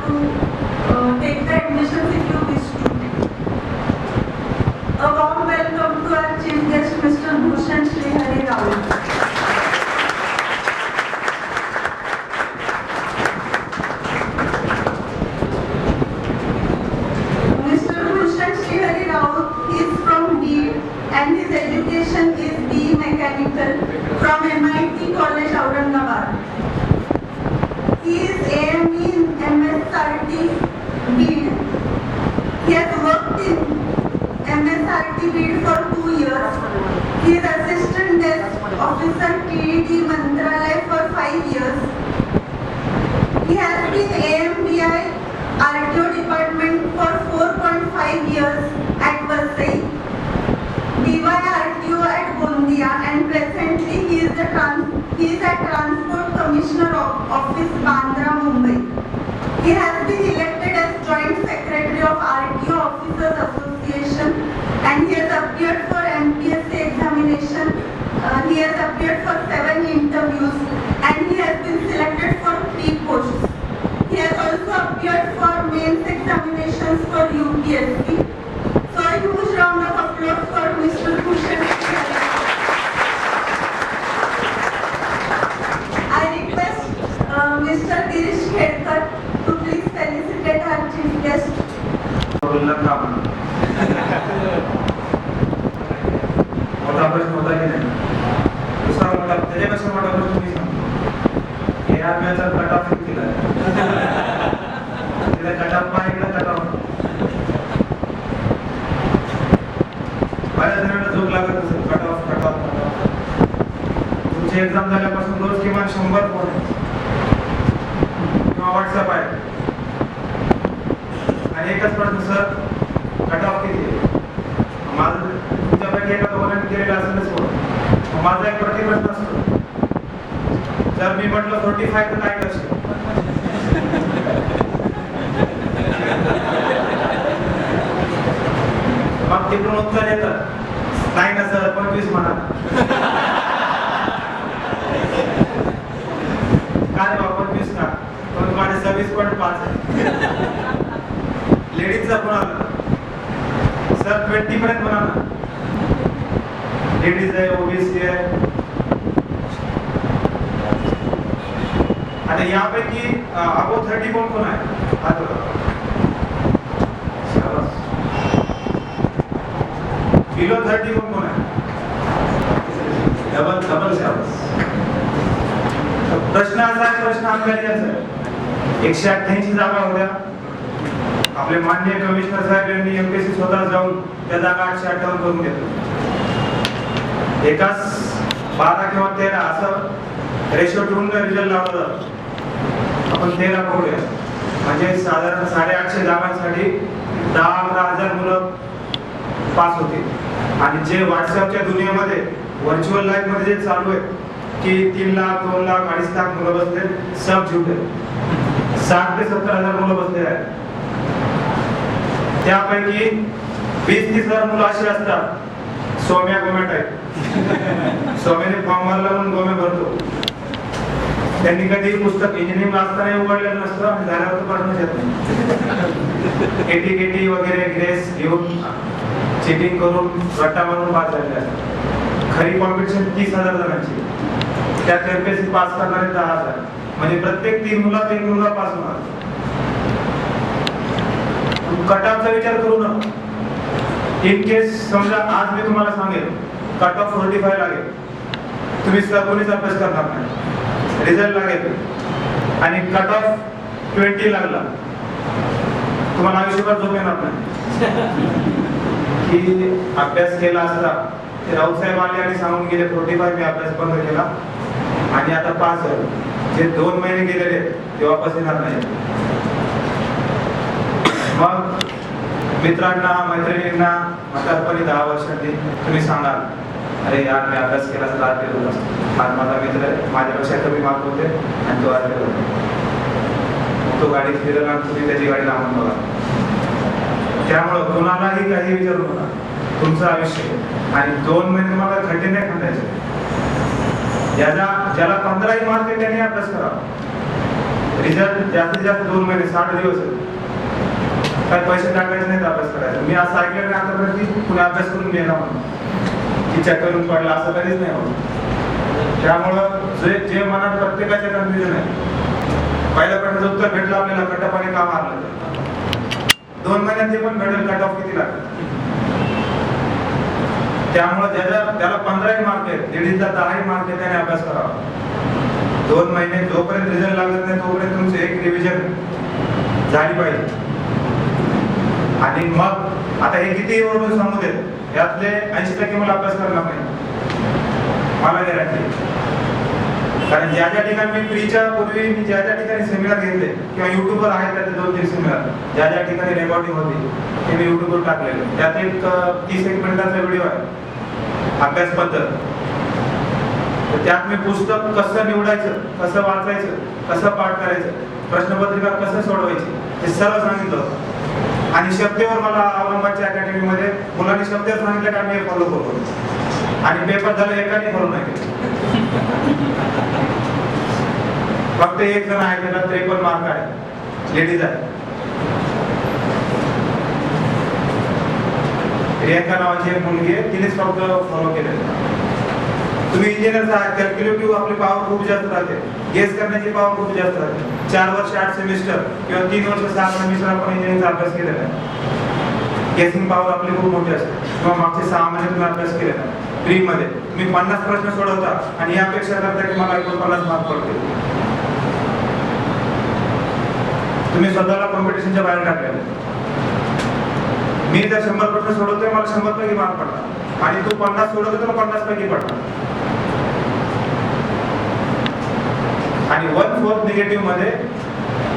to take the admissions if you wish to. A warm welcome to our chief guest, Mr. Bhushan Shri Hari Rao. Mr. Bhushan Shri Hari Rao is from Beed and his education is BE Mechanical from MIT College, Aurangabad. He is AME in MSRT Beed. He has worked in MSRT Beed for 2 years. He is assistant desk officer TED Mantralay for 5 years. He has been AMBI RTO department for 4.5 years at Vasai, DY RTO at Gondia, and presently he is at Transport Commissioner Office, Bandra, Mumbai. He has been elected as Joint Secretary of RTO Officers Association and he has appeared for MPSC examination. He has appeared for 7 interviews and he has been selected for 3 posts. He has also appeared for mains examinations for UPSC. So a huge round of applause for Mr. Bhushan. I request Mr. Girish Khedkar to please felicitate our chief guest. मोठा प्रश्न होता की नाही दुसरा मोठा त्याच्यापेक्षा मोठा प्रश्न तुम्ही सांगतो हे आम्हाला कट ऑफ केला तिला कट ऑफ इकडे कट ऑफ बऱ्याच जणांना झोप लागत असेल कट ऑफ तुमची एक्झाम झाल्यापासून रोज किमान 100 फोन किंवा व्हॉट्सअप आहे आणि एकच प्रश्न सर कट ऑफ किती आहे माझं तुमच्यापैकी एका दोघांनी केलेलं असेलच फोन माझा एक प्रतिप्रश्न असतो जर मी म्हटलं 45 तर काय करशील मग तिकडून उत्तर येतं नाही ना सर 25 म्हणा काय बाबा 25 का पण माझे 26.5 आहे लेडीजचा फोन आला सर 20 पर्यंत म्हणा ना लेडीज आहे ओबीसी आहे आता यापैकी अबो 30 कोण आहे हात बिलो 30 कोण आहे डबल शाबास प्रश्न असा आहे प्रश्न आपल्याला याचा 188 जागा होत्या आपले माननीय कमिशनर साहेब यांनी एमपीएससी स्वतः जाऊन त्या जागा 858 करून घेतल्या एकाच 12 किंवा 13 असं रेशो ठेवून रिझल्ट लावला जातो आपण 13 पकडूया म्हणजे साधारण 850 जागांसाठी 10,000 मुलं पास होतील आणि जे व्हॉट्सअपच्या दुनियेमध्ये व्हर्च्युअल लाईफ मध्ये जे चालू आहे की 3 लाख 2 लाख 2.5 लाख मुलं बसले सब झूठे 60 ते 70,000 मुलं बसले आहेत त्यापैकी 20-30,000 मुलं अशी असतात सोम्या गोम्या टाईप सोम्याने फॉर्म भरला म्हणून गोम्या भरतो त्यांनी कधी पुस्तक इंजिनिअरिंग असताना उघडलेलं नसतं आणि झाल्यावर तर पडणंच येत नाही केटी वगैरे ग्रेस घेऊन चेकिंग करून रट्टा मारून पास झालेले असतात खरी कॉम्पिटिशन 30,000 जणांची त्यात एमपीएससी पास करणारे 10,000 म्हणजे प्रत्येक 3 मुलात 1 मुलगा पास होणार कट ऑफचा विचार करू नका इन केस समजा आज मी तुम्हाला सांगेल कट ऑफ 45 लागेल तुम्ही कोणीच अभ्यास करणार नाही रिझल्ट लागेल आणि कट ऑफ 20 लागला तुम्हाला आयुष्यभर झोप येणार नाही की अभ्यास केला असता ते राऊत साहेब आले आणि सांगून गेले 45 मी अभ्यास बंद केला आणि आता पास झालो जे 2 महिने गेलेले ते वापस येणार नाही मग मित्रांना मैत्रिणींना म्हातारपणी 10 वर्षांनी तुम्ही सांगाल अरे यार मी अभ्यास केला असता आज गेलो असतो आज माझा मित्र माझ्यापेक्षा कमी मार्क होते आणि तो आज गेलो तो गाडी फिरला आणि तुम्ही त्याची गाडी लावून बघा त्यामुळं कोणालाही काही विचारू नका तुमचं आयुष्य आणि 2 महिने तुम्हाला खड्डे नाही खंडायचे ज्याला 15 मार्क आहे त्याने अभ्यास करावा रिझल्ट जास्तीत जास्त 2 महिने 60 दिवस आहे. काही पैसे टाकायचे नाहीत अभ्यास करायचा. मी असं ऐकलं नाही आतापर्यंत की कुणी अभ्यास करून गेला म्हणून की चक्करून पडला, असं कधीच नाही होत. त्यामुळं जे मनात प्रत्येकाच्या कन्फ्युजन आहे, पहिल्या प्रश्नाचं उत्तर भेटलं आपल्याला, कटअपाने का मारलं, 2 महिन्यात ते पण भेटेल, कट ऑफ किती लागेल. त्यामुळे त्याला 15 मार्क आहेत, लेडीजला 10 मार्क आहे, त्याने अभ्यास करावा. 2 महिने जोपर्यंत रिझल्ट लागत नाही तोपर्यंत तुमची एक रिव्हिजन झाली पाहिजे. आणि मग आता हे किती बरोबर सांगू देत, यातले 80% मला अभ्यास करणार नाही, मला गॅरंटी. कारण ज्या ज्या ठिकाणी मी प्रीच्या पूर्वी मी ज्या ज्या ठिकाणी सेमिनार घेतले किंवा युट्यूबवर आहेत त्याचे 2-3 सेमिनार, ज्या ज्या ठिकाणी रेकॉर्डिंग होती ते मी युट्यूबवर टाकलेले. त्यात एक 30-1 मिनिटाचा व्हिडिओ आहे अभ्यास पद्धत. त्यात मी पुस्तक कसं निवडायचं, कसं वाचायचं, कसं पाठ करायचं, प्रश्नपत्रिका कसं सोडवायची हे सर्व सांगितलं. आणि शब्देवर मला औरंगाबादच्या अकॅडमीमध्ये मुलांनी शब्देवर सांगितलं की आम्ही हे फॉलो करतो. आणि पेपर झालं एकाने फॉलो नाही केलं. फक्त एक जण आहे त्याला 53 मार्क आहे, लेडीज आहे, प्रियंका नावाची एक मुलगी आहे, तिनेच फक्त फॉलो केलेलं. तुम्ही इंजिनियर आहात, कॅल्क्युलेटिव्ह आपली पॉवर खूप जास्त राहते, गेस करण्याची पॉवर खूप जास्त राहते. 4 वर्ष 8 सेमिस्टर किंवा 3 वर्ष 6 सेमिस्टर आपण इंजिनिअरिंगचा अभ्यास केलेला आहे. गेसिंग पॉवर आपली खूप मोठी असते. किंवा मागचे 6 महिने तुम्ही अभ्यास केलेला आहे प्री मध्ये, मी 50 प्रश्न सोडवता आणि या अपेक्षा करता की मला 49 मार्क पडतील. तुम्ही स्वतःला कॉम्पिटिशनच्या बाहेर टाकलेलं. मी जर 100 प्रश्न सोडवतोय मला 100 पैकी मार्क पडतात आणि तू 50 सोडवतो तर 50 पैकी पडतात. आणि 1/4 निगेटिव्ह मध्ये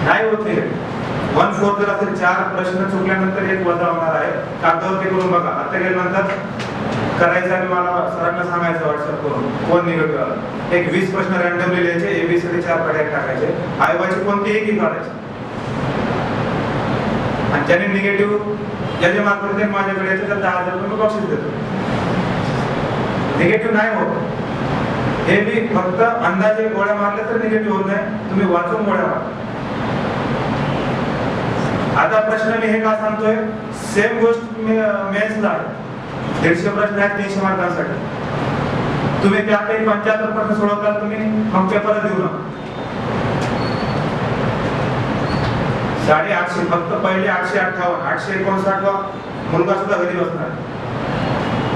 नाही होत निगेटिव्ह. 1/4 जर असेल 4 प्रश्न चुकल्यानंतर 1 वजा होणार आहे. कागदावर ते करून बघा. आता गेल्यानंतर करायचं आणि मला सरांना सांगायचं व्हॉट्सअप करून कोण निगेटिव्ह आला. एक 20 प्रश्न रँडमली लिहायचे, एबीसीडी 4 पर्याय टाकायचे, आयवाची कोणती एकही काढायची. आणि ज्याने निगेटिव्ह ज्याचे मार्क होते माझ्याकडे याचे तर 10,000 रुपये बक्षीस देतो. निगेटिव्ह नाही होत. हे मी फक्त अंदाजे गोळ्या मारल्या तर निगेटिव्ह होत नाही, तुम्ही वाचून गोळ्या मारा. आता प्रश्न मी हे का सांगतोय, सेम गोष्ट मेन्सला आहे. 150 प्रश्न आहेत 300 मार्कांसाठी. तुम्ही त्यापैकी 75 प्रश्न सोडवताल तुम्ही, मग पेपर देऊ नका. 850 फक्त पहिले 858 859 वा मुलगा सुद्धा घरी बसणार.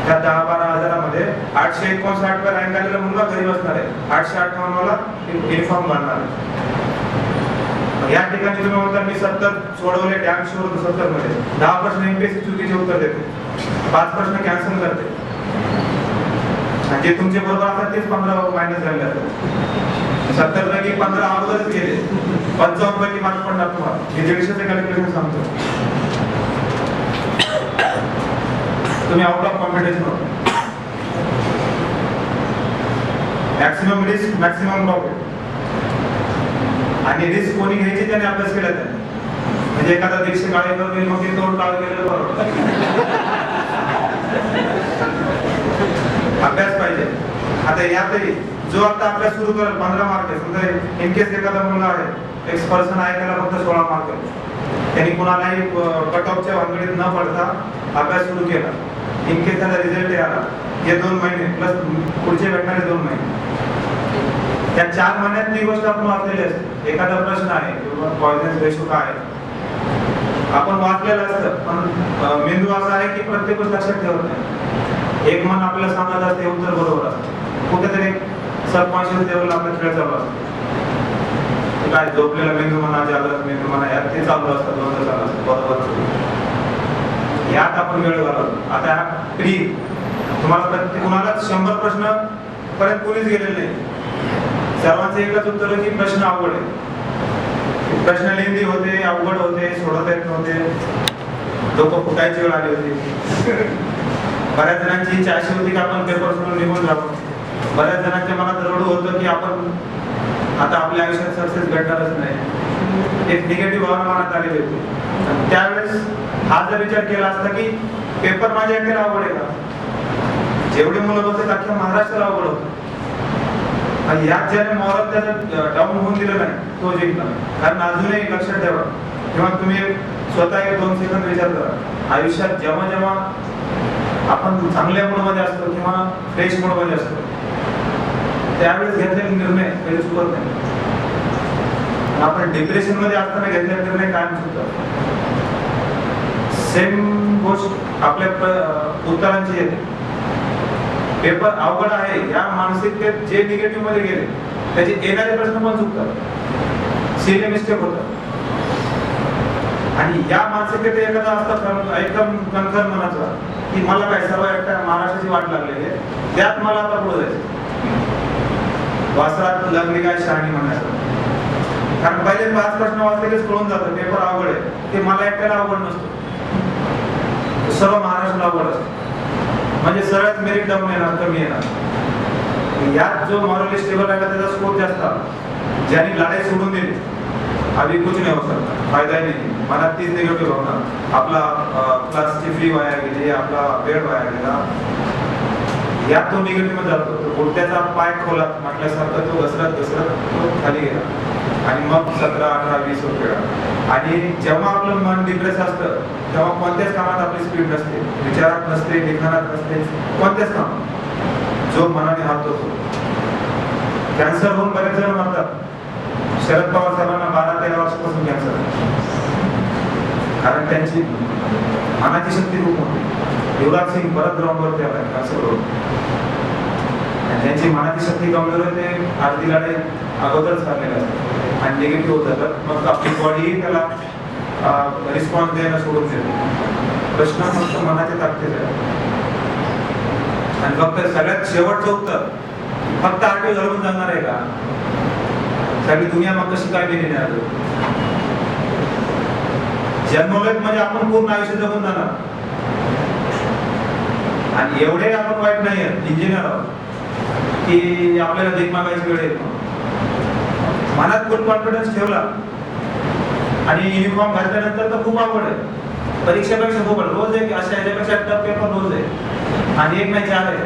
त्या 10-12 हजारामध्ये 859 वर रँक आलेला मुलगा घरी बसणार आहे. 858 वाला युनिफॉर्म घालणार आहे. या ठिकाणी तुम्ही म्हणता मी 70 सोडवले, डॅम शुअर 70 मध्ये 10 प्रश्न एमपीएससी चुकीचे उत्तर देते, 5 प्रश्न कॅन्सल करते. आणि जे तुमचे बरोबर असतात तेच 15 मायनस झाले असतात. 70 पैकी 15 अगोदरच गेले, 55 पैकी मार्क पडणार तुम्हाला. हे 150चे कॅल्क्युलेशन सांगतो. तुम्ही आउट ऑफ कॉम्पिटिशन होता. Maximum risk maximum profit. आणि रिस्क कोणी घ्यायची त्याने अभ्यास केला त्याने. म्हणजे एखादा दीक्षे काळे करून मग ते तोड काळ केलेलं बरोबर. अभ्यास पाहिजे. आता यातही जो आता अभ्यास सुरू करेल 15 मार्क आहे. समजा इनकेस एखादा मुलगा आहे, एक पर्सन आहे, त्याला फक्त 16 मार्क आहे, त्यांनी कुणालाही कट ऑफच्या भानगडीत न पडता अभ्यास सुरू केला. इनकेस त्याला रिझल्ट आला, हे 2 महिने प्लस पुढचे भेटणारे 2 महिने, त्या 4 महिन्यात ती गोष्ट आपण वाचलेली असते. एखादा प्रश्न आहे किंवा पॉइजन्स रेशो काय आहे आपण वाचलेलं असतं, पण मेंदू असा आहे की प्रत्येक गोष्ट लक्षात ठेवत नाही. एक मन आपल्याला सांगत असते उत्तर बरोबर असतं, कुठेतरी सबकॉन्शियस लेवलला आपला खेळ चालू असतो. काय झोपलेला मेंदू म्हणा, जागृत मेंदू म्हणा, यात ते चालू असतं, दोन चालू असतं बरोबर. यात आपण वेळ घालवतो. आता प्री तुम्हाला प्रत्येक कुणाला 100 प्रश्न पर्यंत कोणीच गेलेलं नाही. सर्वांचं एकच उत्तर आहे की प्रश्न अवघड आहे. प्रश्न लेंदी होते, अवघड होते, सोडवता येत नव्हते, डोकं फुटायची वेळ आली होती. बऱ्याच जणांची इच्छा अशी होती की आपण पेपर सोडून निघून जावं. बऱ्याच जणांच्या मनात रडू होतं की आपण आता आपल्या आयुष्यात सक्सेस भेटणारच नाही. एक निगेटिव्ह भावना मनात आलेली होती. त्यावेळेस हा जर विचार केला असता की पेपर माझ्या एकट्याला अवघड आहे का, जेवढे मुलं होते अख्ख्या महाराष्ट्राला अवघड होतं. यात ज्याने मॉरल त्याचं डाऊन होऊन दिलं नाही तो जिंकला. कारण अजूनही लक्षात ठेवा, किंवा तुम्ही स्वतः 1-2 सेकंद विचार करा, आयुष्यात जेव्हा जेव्हा आपण चांगल्या मूडमध्ये असतो किंवा फ्रेश मूडमध्ये असतो त्यावेळेस घेतलेले निर्णय कधी चुकत नाही. आपण डिप्रेशन मध्ये असताना घेतलेले निर्णय कायम चुकतात. सेम गोष्ट आपल्या उत्तरांची येते. पेपर अवघड आहे या मानसिकतेत जे निगेटिव्ह मध्ये गेले त्याचे येणारे प्रश्न पण चुकतात, सिली मिस्टेक होतात. आणि या मानसिकतेत एखादा असतात एकदम कणखर मनाचा की मला काय सर्व एकट्या महाराष्ट्राची वाट लागलेली आहे, त्यात मला आता पुढे जायचं. वासरात लागली काय शहाणी म्हणायचं. कारण पहिले 5 प्रश्न वाचलेलेच कळून जातं पेपर अवघड आहे, ते मला एकट्याला अवघड नसतो, सर्व महाराष्ट्राला अवघड असतं. म्हणजे सरळ मेरिट डाऊन येणार, कमी येणार. यात जो मॉरली स्टेबल आहे त्याचा स्कोर जास्त आला. ज्यांनी लढाई सोडून दिली अभी कुछ नहीं हो सकता, फायदा नाही. मला तीच निगेटिव्ह होणार, आपला क्लासची फी वाया गेली, आपला वेळ वाया गेला, यात तो निगेटिव्ह मध्ये जातो. तो गुडघ्याचा पाय खोला म्हटल्यासारखं तो घसरत तो खाली गेला. आणि मग 17, 18, 20 रुपये. आणि जेव्हा आपलं मन डिप्रेस असतं तेव्हा कोणत्याच कामात आपली स्पीड नसते, विचारात नसते, लिखाणात नसते, कोणत्याच कामात. जो मनाने हातो कॅन्सर होऊन बरेच जण मरतात. शरद पवार साहेबांना 12-13 वर्षापासून कॅन्सर आहे. कारण त्यांची मनाची शक्ती खूप मोठी. युवराज सिंग परत ग्राउंडवरती आला कॅन्सर होऊन. त्यांची मनाची शक्ती कमजोर आहे, ते अर्धी लढाई अगोदरच हरलेलं असतं आणि निगेटिव्ह होत जातात. मग आपली बॉडी त्याला रिस्पॉन्स द्यायला सोडून देते. प्रश्न फक्त मनाच्या ताकदीत आहे. आणि फक्त सगळ्यात शेवटचं उत्तर फक्त आठवे घालून जाणार आहे का? सगळी दुनिया मग कशी काय गेली नाही. जन्मलोक म्हणजे आपण पूर्ण आयुष्य जगून जाणार. आणि एवढे आपण वाईट नाही आहेत, इंजिनियर आहोत की आपल्याला भीक मागायची वेळ येतो. मनात फुल कॉन्फिडन्स ठेवला आणि युनिफॉर्म घातल्यानंतर तर खूप आवड आहे. परीक्षेपेक्षा खूप रोज एक अशा याच्यापेक्षा टफ पेपर रोज आहे आणि एक नाही 4 आहे.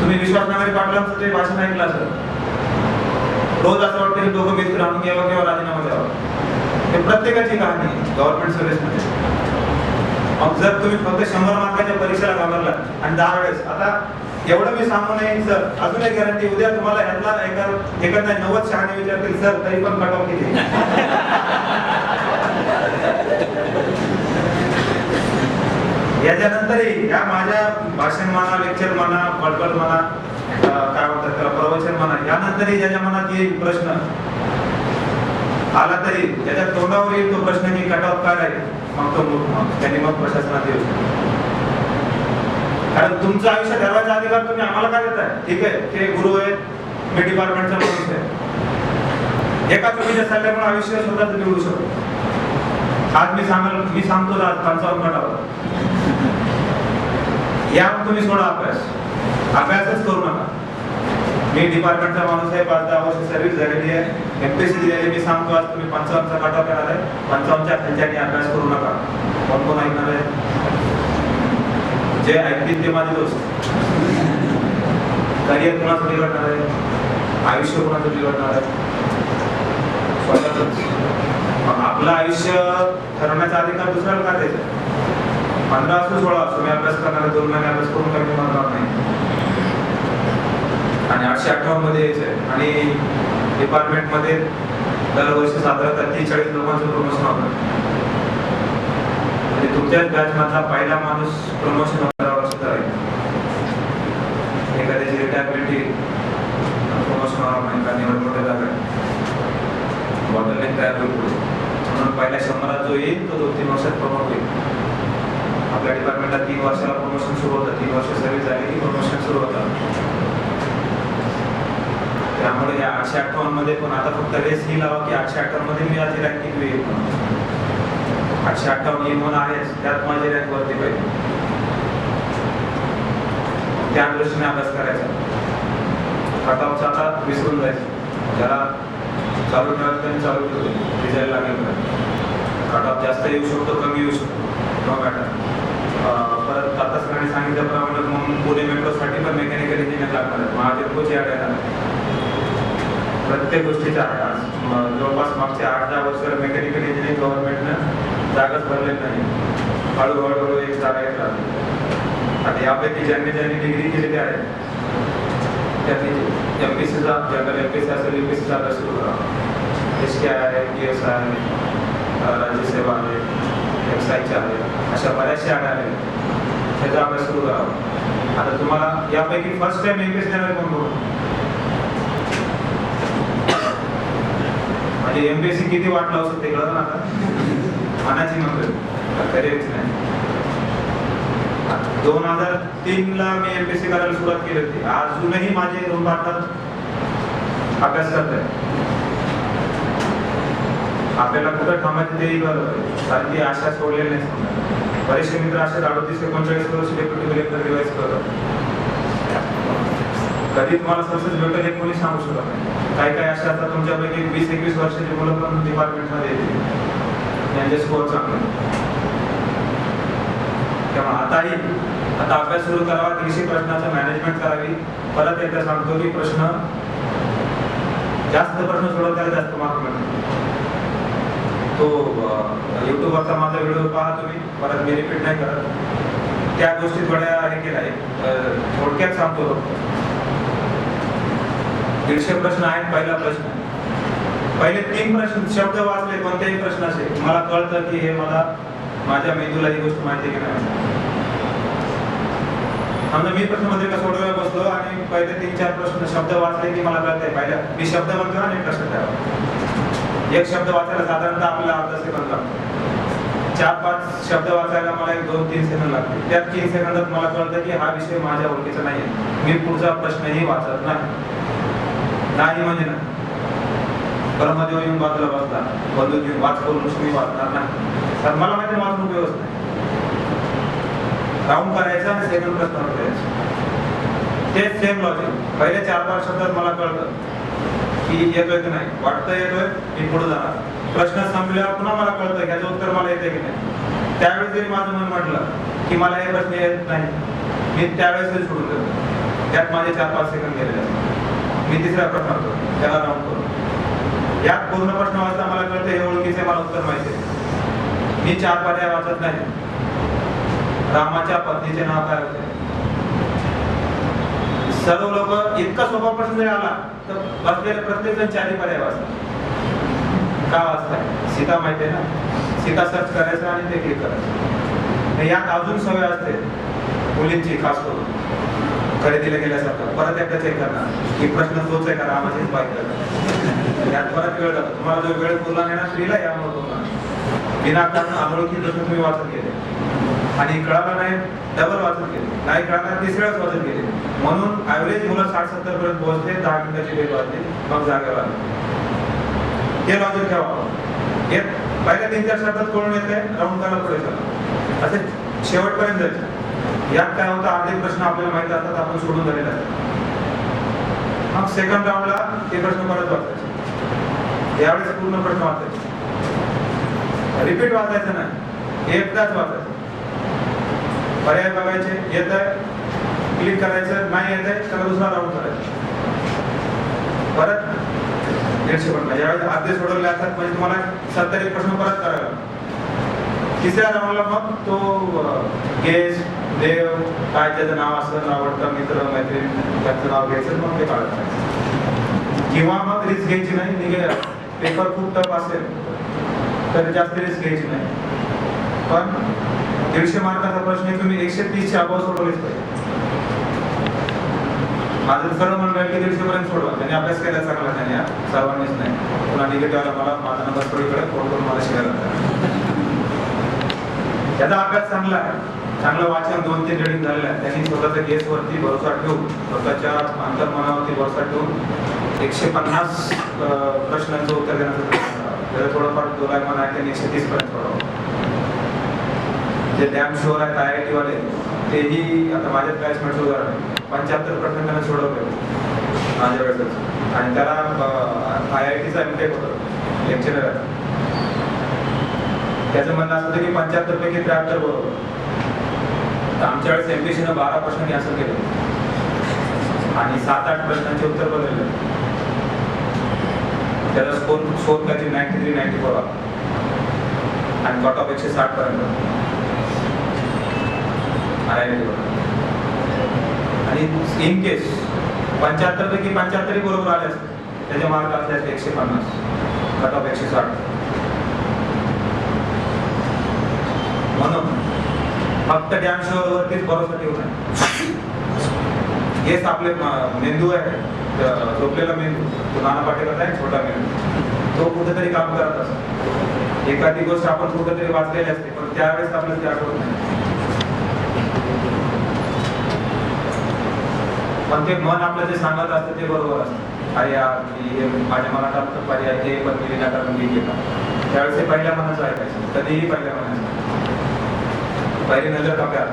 तुम्ही विश्वास नांगरे पाटलांचं ते भाषण ऐकलं असेल. रोज असं वाटतं की दोघं मित्र आणून घ्यावा किंवा राजीनामा द्यावा. हे प्रत्येकाची कहाणी आहे गव्हर्नमेंट सर्व्हिसमध्ये. मग जर तुम्ही फक्त 100 मार्काच्या परीक्षेला घाबरला आणि 10 वेळेस, आता एवढं मी सांगू नये सर, अजून एक गॅरंटी, उद्या तुम्हाला ह्यातला एखादा 90 शहाणे विचारतील सर तरी पण कट ऑफ किती. याच्यानंतरही या माझ्या भाषण म्हणा, लेक्चर म्हणा, बडबड म्हणा, काय म्हणतात त्याला, प्रवचन म्हणा, यानंतरही ज्याच्या मनात येईल प्रश्न आला तरी त्याच्या तोंडावर येईल तो प्रश्न की कट ऑफ काय आहे, मग तो त्यांनी मग प्रशासनात येऊ. कारण तुमचं आयुष्य ठरवायचा अधिकार तुम्ही आम्हाला काय देताय? ठीक आहे, ते गुरु आहेत, मी डिपार्टमेंटचा माणूस आहे. एका चुकीच्या सल्ल्यामुळे आयुष्य स्वतःच निवडू शकतो. आज मी सांगतो आज 55 गटावर या तुम्ही सोडा अभ्यासच करू नका. मी डिपार्टमेंटचा माणूस आहे, 5-10 वर्ष सर्व्हिस झालेली आहे, एमपीएससी दिलेली. मी सांगतो आज तुम्ही 55चा कट ऑफ येणार आहे, 55च्या खालच्याने अभ्यास करू नका. कोण ऐकणार आहे? जे ऐकतील ते माझे दोस्त. करिअर कोणाचं बिघडणार आहे, आयुष्य कोणाचं बिघडणार आहे? स्वतःच. मग आपलं आयुष्य ठरवण्याचा अधिकार दुसऱ्याला का द्यायचा? 15 असो 16 असो, मी अभ्यास करणार आहे, 2 महिने अभ्यास करून काही म्हणणार नाही. आणि 858 मध्ये यायचंय आणि डिपार्टमेंटमध्ये दरवर्षी साधारणतः 30-40 लोकांचं प्रमोशन होतं. म्हणजे तुमच्याच बॅच मधला पहिला माणूस प्रमोशन 15 वर्षाचा आहे. एखाद्याची रिटायरमेंट प्रमोशन होणार नाही का, निवड मोठे जागा बॉटल तयार होईल पुढे. म्हणून पहिल्या 100 जो येईल तो 2-3 वर्षात प्रमोट होईल. आपल्या डिपार्टमेंटला 3 वर्षाला प्रमोशन सुरू होतं, 3 वर्ष सर्व्हिस झाली की प्रमोशन सुरू होतं. त्यामुळे या 858 मध्ये पण आता फक्त रेस ही लावा की 858 मध्ये मी आधी रँकिंग येईल. 858 येईल म्हणून आहेच, त्यात माझी रँक वरती पाहिजे. त्या दृष्टीने अभ्यास करायचा. कट ऑफचा आता विसरून जायचं. ज्याला चालू ठेवायचं त्यांनी चालू ठेवले, रिझल्ट लागेल. कट ऑफ जास्त येऊ शकतो, कमी येऊ शकतो, नो मॅटर. परत आता सरांनी सांगितल्याप्रमाणे मग पुणे मेट्रोसाठी पण मेकॅनिकल इंजिनियर लागणार आहे. महाजनकोची ॲड येणार. प्रत्येक गोष्टीचा आहे. आज जवळपास मागच्या 8-10 वर्ष मेकॅनिकल इंजिनिअरिंग गव्हर्नमेंटनं जागाच भरलेली नाही. हळूहळू एक जागा येत राहते. आता यापैकी ज्यांनी डिग्री केलेली आहे त्यांनी MPSCचा ज्यांना MPSC असेल UPSCचा अभ्यास सुरू करा. SKI आहे, PSI आहे, राज्यसेवा आहे, एक्साईच्या आहे, अशा बऱ्याचशा ॲड आहे. त्याचा अभ्यास सुरू करावा. आता तुम्हाला यापैकी फर्स्ट टाइम MPSC देणार कोण बघू? म्हणजे MPSC किती वाट लावू शकते कळलं ना? आता मनाची नव्हतं करेच नाही. 2003ला मी MPSC करायला सुरुवात केली होती. अजूनही माझे 2 भारतात अभ्यास करत आहे. आपल्याला कुठं थांबायचं तेही कळलं कारण की आशा सोडलेली नाही. बरेचसे मित्र असे 38-39 वर्ष डेप्युटी कलेक्टर रिवाइज करतात. कधी तुम्हाला सक्सेस भेटेल हे कोणी सांगू शकत नाही. काही असे असतात तुमच्यापैकी 20-21 वर्षाची मुलं पण डिपार्टमेंटमध्ये येते, त्यांचे स्कोअर चांगले. त्यामुळे आता अभ्यास सुरू करावा. 300 प्रश्नाचं मॅनेजमेंट करावी. परत एकदा सांगतो की जास्त प्रश्न सोडवताना जास्त मार्क मिळतो. तो युट्यूबवरचा माझा व्हिडिओ पहा तुम्ही, परत मी रिपीट नाही करत. त्या गोष्टी थोड्या हे केल्या आहे. थोडक्यात सांगतो. 150 प्रश्न आहेत. पहिला प्रश्न, पहिले 3 प्रश्न शब्द वाचले कोणत्याही प्रश्नाचे मला कळतं की हे मला माझ्या मेंदूला ही गोष्ट माहिती की नाही. समजा मी प्रश्नपत्रिका सोडवायला बसलो आणि पहिले 3-4 प्रश्न शब्द वाचले की मला कळतंय. पहिला मी शब्द म्हणतो आणि एक प्रश्न द्यावा. एक शब्द वाचायला साधारणतः आपल्याला अर्धा सेकंद लागतो. 4-5 शब्द वाचायला मला 1-2-3 सेकंद लागते. त्या 3 सेकंदात मला कळतं की हा विषय माझ्या ओळखीचा नाही. मी पुढचा प्रश्नही वाचत नाही म्हणजे नाही. ब्रह्मदेव येऊन बाजूला बसला, बंदूक घेऊन वाच करून मी वाचणार नाही. तर मला माहिती वाचून उपयोग नाही. राऊंड करायचा आणि सेकंड प्रश्न करायचं. तेच सेम लॉजिक. पहिले 4-5 शब्दात मला कळतं की येतोय की नाही. वाटतं येतोय, मी पुढे जाणार. प्रश्न संपल्यावर पुन्हा मला कळतं की याचं उत्तर मला येते की नाही. त्यावेळेस जरी माझं मन म्हटलं की मला हे प्रश्न येत नाही, मी त्यावेळेस सोडून देतो. त्यात माझे 4-5 सेकंद गेलेले असतात. मी तिसरा प्रश्न होतो, त्याला राऊंड करतो. यात पूर्ण प्रश्न वाचता मला कळतं हे ओळखीचे, मला उत्तर माहिती आहे. मी 4 पर्याय वाचत नाही. रामाच्या पत्नीचे नाव काय होते? सर्व लोक इतका सोपा प्रश्न जरी आला तर बसलेले प्रत्येक जण 4 पर्याय वाचतात. का वाचताय? सीता माहिती आहे ना. सीता सर्च करायचं आणि ते क्लिक करायचं. यात अजून सवय असते मुलींची, खास करून खरेदीला गेल्यासारखं परत एकदा चेक करणार की प्रश्न तोच आहे का, रामाचीच बाईक. यात परत वेळ जातो. तुम्हाला जो वेळ पुरला नाही ना स्त्रीला, यामुळे पुरला. विनाकारण अनोळखी प्रश्न तुम्ही वाचत गेले आणि कळाला नाही डबल वाचत गेले, नाही कळाला तिसऱ्याच वाचत गेले. म्हणून ऍव्हरेज मुलं 60-70 पर्यंत पोहोचते. 10 मिनिटाची वेळ वाचली मग जागेवर आले. हे लॉजिक ठेवा. हे पहिल्या 3-4 शब्दात कळून येते, राऊंड करायला पुढे चला असे शेवटपर्यंत जायचं. यात काय होतं, अर्धे प्रश्न आपल्याला माहिती असतात, आपण सोडून झालेले असतात. मग सेकंड राऊंडला ते प्रश्न परत वाचायचे. यावेळेस पूर्ण प्रश्न वाचायचे. रिपीट वाचायचं नाही, एकदाच वाचायचं. पर्याय बघायचे, येत आहे क्लिक करायचं, नाही येत आहे त्याला दुसरा राऊंड करायचा. परत 150 प्रश्न. यावेळेस अर्धे सोडवले असतात म्हणजे तुम्हाला 70 प्रश्न परत करावे. तिसऱ्या राऊंडला मग तो गेस, देव, काय त्याचं नाव असतं, आवडतं मित्र, मैत्रीण, त्याचं नाव घ्यायचं, मग ते काढायचं. किंवा मग रिस्क घ्यायची नाही. निघेल पेपर खूप टफ असेल तर जास्त रिस्क घ्यायची नाही. पण 150 मार्काचा प्रश्न तुम्ही 130च्या अबाव सोडवलेच पाहिजे. माझं सर्व म्हणणं आहे की 150 पर्यंत सोडवा. त्यांनी अभ्यास केला चांगला, त्यांनी सर्वांनीच नाही. पुन्हा निगेटिव्ह आला मला, माझा नंबर थोडीकडे फोन करून मला शिकायला. त्याचा अभ्यास चांगला आहे, चांगलं वाचन 2-3 रिडिंग झालेलं आहे. त्यांनी स्वतःच्या केसवरती भरोसा ठेवून, स्वतःच्या अंतर्मनावरती भरोसा ठेवून 150 प्रश्नांचं उत्तर देण्याचा प्रयत्न करावा. त्याचा थोडंफार दोलायमान आहे, त्यांनी 130 पर्यंत सोडावं. जे डॅम शुअर आहेत IIT वाले, तेही आता माझ्या क्लासमेट्स उदाहरण 75 प्रश्न त्यांना सोडवले माझ्या वेळेस. आणि त्याला IITचा MTech होतं, लेक्चरर आहे. त्याचं म्हणणं असं होतं की 75 पैकी 73 बरोबर. तर आमच्या वेळेस एमपीएससीनं 12 प्रश्न कॅन्सल केले आणि 7-8 प्रश्नांचे उत्तर बदलले. त्याचा स्कोर काहीतरी 93-94 आला आणि कट ऑफ 160 पर्यंत आणि इन केस 75 पैकी 75 बरोबर आले असते, त्याचे मार्क असले असते 150, कट ऑफ 160. म्हणून फक्त डॅम शोर वरतीच भरोसा ठेवू नये. हेच आपले मेंदू आहे, झोपलेला मेंदू, तो नाना पाटेकर आहे छोटा मेंदू, तो कुठेतरी काम करत असतो. एखादी गोष्ट आपण कुठेतरी वाचलेली असते पण त्यावेळेस आपल्याला ती आठवत नाही. पण ते मन आपलं जे सांगत असतं ते बरोबर असतं. अरे यार हे माझ्या मनात आलं पर्याय हे पण मी विनाकारण मी केला. त्यावेळेस ते पहिल्या मनाचं ऐकायचं, कधीही पहिल्या मनाचं. पहिली नजर का प्यार,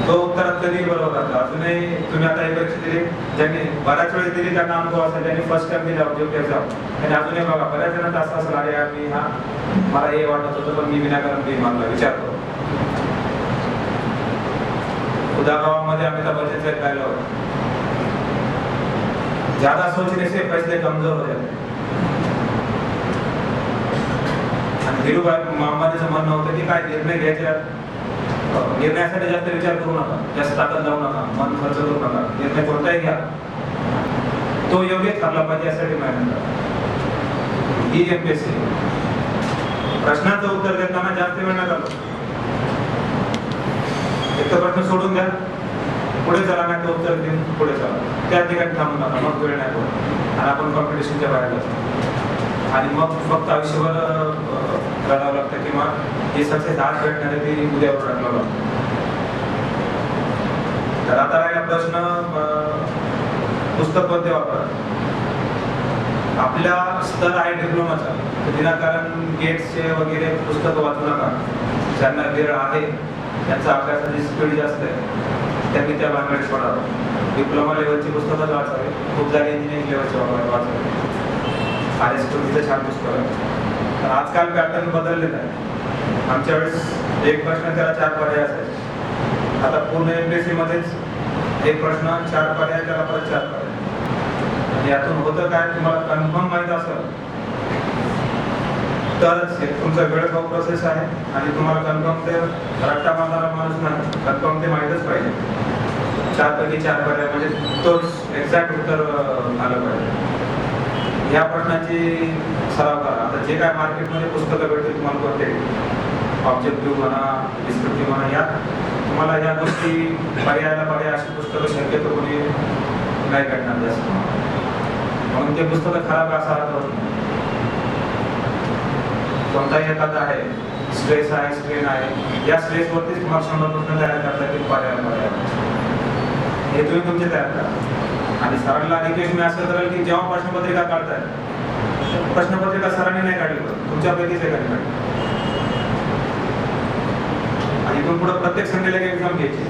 तो उत्तरात कधीही बरोबर असतो. अजूनही तुम्ही आता ही परीक्षा दिली, ज्यांनी बऱ्याच वेळेस दिली त्यांना अनुभव असेल, त्यांनी फर्स्ट टाइम दिला ऑब्जेक्टिव्ह एक्झाम, आणि अजूनही बघा बऱ्याच जणांचं असं असेल, अरे यार मी मला हे वाटत होतं पण मी विनाकारण मी मागला विचार करू. खुदा गावामध्ये अमिताभ बच्चनचा एक डायलॉग आहे, ज्यादा सोचने से फैसले कमजोर हो जाते. आणि धीरूभाई अंबानीचं म्हणणं होतं की काय निर्णय घ्यायच्या निर्णयासाठी जास्त विचार करू नका, जास्त ताकद लावू नका, मन खर्च करू नका, निर्णय कोणताही घ्या तो योग्य ठरला पाहिजे यासाठी मेहनत करा. ही एमपीएससी प्रश्नाचं उत्तर देताना जास्त वेळ नका लावू. एक तर प्रश्न सोडून द्या, पुढे चला, नाही तर उत्तर देऊन पुढे चला, त्या ठिकाणी थांबू नका, मग वेळ नाही पडत आणि आपण कॉम्पिटिशनच्या बाहेर जातो आणि मग फक्त आयुष्यभर लढावं लागतं किंवा जे सक्सेस आज भेटणार आहे ती उद्यावर टाकलं लागतं. तर आता राहिला प्रश्न पुस्तक कोणते वापरा. आपला स्तर आहे डिप्लोमाचा, तर विनाकारण गेट्सचे वगैरे पुस्तकं वाचू नका. ज्यांना वेळ आहे, त्यांचा अभ्यासाची स्पीड जास्त आहे, त्यांनी त्या भानगडीत पडावं. डिप्लोमा लेवलची पुस्तकं वाचावी, खूप जागी इंजिनिअरिंग लेवलची वाचावी. RS छान पुस्तक आहे. तर आजकाल पॅटर्न बदललेला आहे. आमच्या वेळेस एक प्रश्न त्याला 4 पर्याय असायचे. आता पूर्ण एमपीएससी मध्येच एक प्रश्न 4 पर्याय, त्याला परत 4 पर्याय. आणि यातून होतं काय, तुम्हाला कन्फर्म माहित असेल तरच तुमचा वेळ खाऊ प्रोसेस आहे आणि तुम्हाला कन्फर्म ते रट्टा मारणारा माणूस नाही, कन्फर्म ते माहीतच पाहिजे. 4 पैकी 4 पर्याय म्हणजे तोच एक्झॅक्ट उत्तर आलं पाहिजे. या प्रश्नाची सराव करा. आता जे काय मार्केटमध्ये पुस्तकं भेटतील तुम्हाला कोणते ऑब्जेक्टिव्ह म्हणा, डिस्क्रिप्टिव्ह म्हणा, यात तुम्हाला या गोष्टी पर्यायाला पर्याय अशी पुस्तकं शक्यतो कोणी नाही भेटणार जास्त. म्हणून ते पुस्तकं खराब असा होत नाही. कोणताही एखादा आहे, स्ट्रेस आहे, स्ट्रेन आहे, या स्ट्रेसवरतीच तुम्हाला 100 प्रश्न तयार करता येतील पर्यायाला पर्याय. हे तुम्ही तुमचे तयार करा. आणि सरांना रिक्वेस्ट मी असं करेल की जेव्हा प्रश्नपत्रिका काढताय, प्रश्नपत्रिका सरांनी नाही काढली, तुमच्यापैकीच एकाने काढली. आणि इथून पुढे प्रत्येक संडेला एक एक्झाम घ्यायची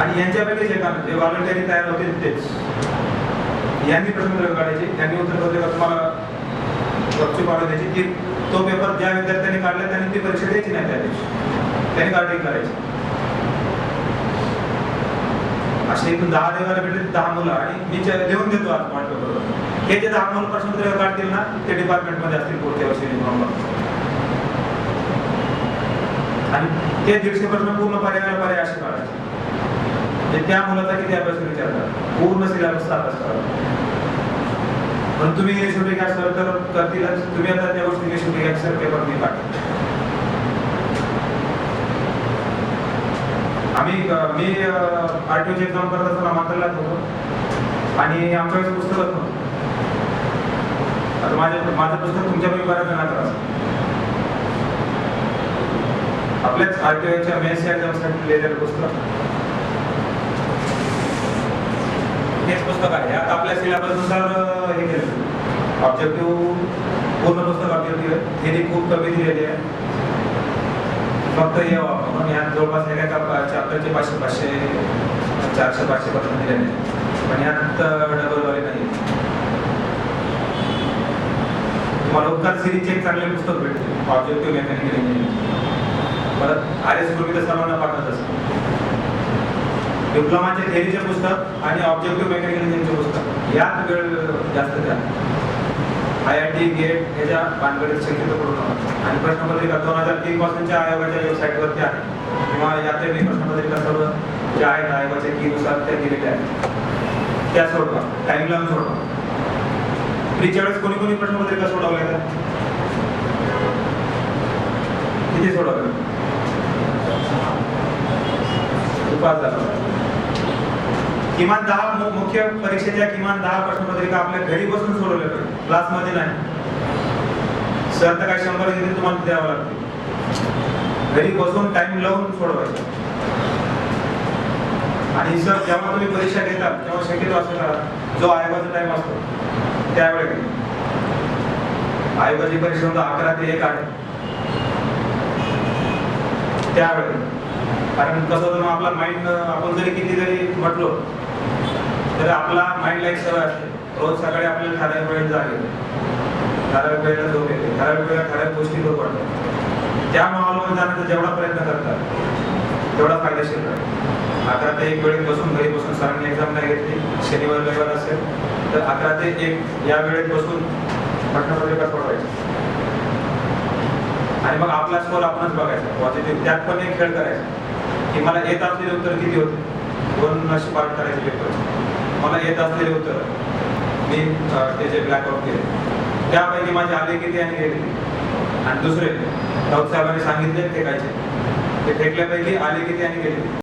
आणि यांच्यापैकीच एकानं जे व्हॉलंटरी तयार होतील तेच यांनी प्रश्नपत्रिका काढायची, त्यांनी उत्तरपत्रिका तुम्हाला गपचूप पाडू द्यायची की तो पेपर ज्या विद्यार्थ्यांनी काढला त्यांनी ती परीक्षा द्यायची नाही, त्या दिवशी त्यांनी गार्डिंग करायची. असे इथून 10 देवाला भेटले 10 मुलं आणि मी देऊन देतो आज पॉईंट पेपर. हे जे 10 मुलं प्रश्नपत्रिका काढतील ना ते डिपार्टमेंटमध्ये असतील पुढच्या वर्षी आणि ते 150 प्रश्न पूर्ण पर्यायाला पर्याय असे काढायचे. म्हणजे त्या मुलाचा किती अभ्यास विचारतात, पूर्ण सिलेबसचा अभ्यास करा. पण तुम्ही इंग्लिश मीडियम सर तर करतीलच, तुम्ही आता त्या गोष्टी इंग्लिश मीडियम सर पेपर मी काढतो. मी आरटीओची एक्झाम करत असताना मंत्रालयात होतो आणि आमच्या वेळेस पुस्तकच नव्हतं. आता माझं पुस्तक तुमच्यापैकी बऱ्याच जणांकडे असतं. आपल्याच आरटीओच्या मेन्स एक्झामसाठी लिहिलेलं पुस्तक हेच पुस्तक आहे. यात आपल्या सिलेबसनुसार हे केलं, ऑब्जेक्टिव्ह पूर्ण पुस्तक ऑब्जेक्टिव्ह आहे, थेरी खूप कमी दिलेली आहे. फक्त हे म्हणून यात जवळपास एका चॅप्टरचे 500 400-500 प्रश्न दिलेले आहेत, पण यात डबलवाले नाही. तुम्हाला उपकार सिरीजचे एक चांगले पुस्तक भेटते, ऑब्जेक्टिव्ह मेकॅनिकल इंजिनिअरिंग. परत आर एस ग्रुप तर सर्वांना पाठवत असतं. डिप्लोमाचे थेअरीचे पुस्तक आणि ऑब्जेक्टिव्ह मेकॅनिकल इंजिनिअरिंगचे पुस्तक यात वेळ जास्त द्या. IIT गेट ह्याच्या भानगडीत शक्यतो करू नका. आणि प्रश्नपत्रिका 2003 पासूनच्या आयोगाच्या वेबसाईटवरती आहे किंवा यातही प्रश्नपत्रिका सर्व ज्या आहेत आयोगाच्या कीनुसार त्या दिलेल्या आहेत त्या सोडवा. टाइम लावून सोडवा. फ्रीच्या वेळेस कोणी कोणी प्रश्नपत्रिका सोडवल्या का? किती सोडवल्या? 5 झाला. किमान 10 मुख्य परीक्षेच्या किमान 10 प्रश्नपत्रिका आपल्या घरी बसून सोडवल्या पाहिजे, क्लासमध्ये नाही. सर तर काय 100 घेतील तुम्हाला द्यावं लागते. घरी बसून टाइम लावून सोडवायचं. आणि सर जेव्हा तुम्ही परीक्षा घेतात तेव्हा शक्यतो असं करा, जो आयोगाचा टाइम असतो त्यावेळी आयोगाची परीक्षा 11 ते 1 आहे त्यावेळी. कारण कसं होतं आपला माइंड, आपण जरी किती जरी म्हटलो तर आपला माइंडला एक सवय असते, रोज सकाळी आपल्याला ठराविक वेळेत जाग येते, ठराविक वेळेला झोप येते, ठराविक वेळेला ठराविक गोष्टी करू वाटतात. त्या माहोलमध्ये जाण्याचा जेवढा प्रयत्न करतात तेवढा फायदेशीर आहे. 11 ते 1 वेळेत बसून घरी बसून, सरांनी एक्झाम नाही घेतली, शनिवार रविवार असेल तर 11 ते 1 या वेळेत बसून प्रश्नपत्रिका सोडवायची. आणि मग आपला स्कोर आपणच बघायचा पॉझिटिव्ह. त्यात पण एक खेळ करायचा की मला येत असलेले उत्तर किती होते. 2 अशी पार्ट करायचे पेपर. मला येत असलेले उत्तर मी त्याचे ब्लॅकआउट केले, त्यापैकी माझे आले किती आणि गेले. आणि दुसरे राऊत साहेबांनी सांगितले फेकायचे, ते फेकल्यापैकी आले किती आणि गेले.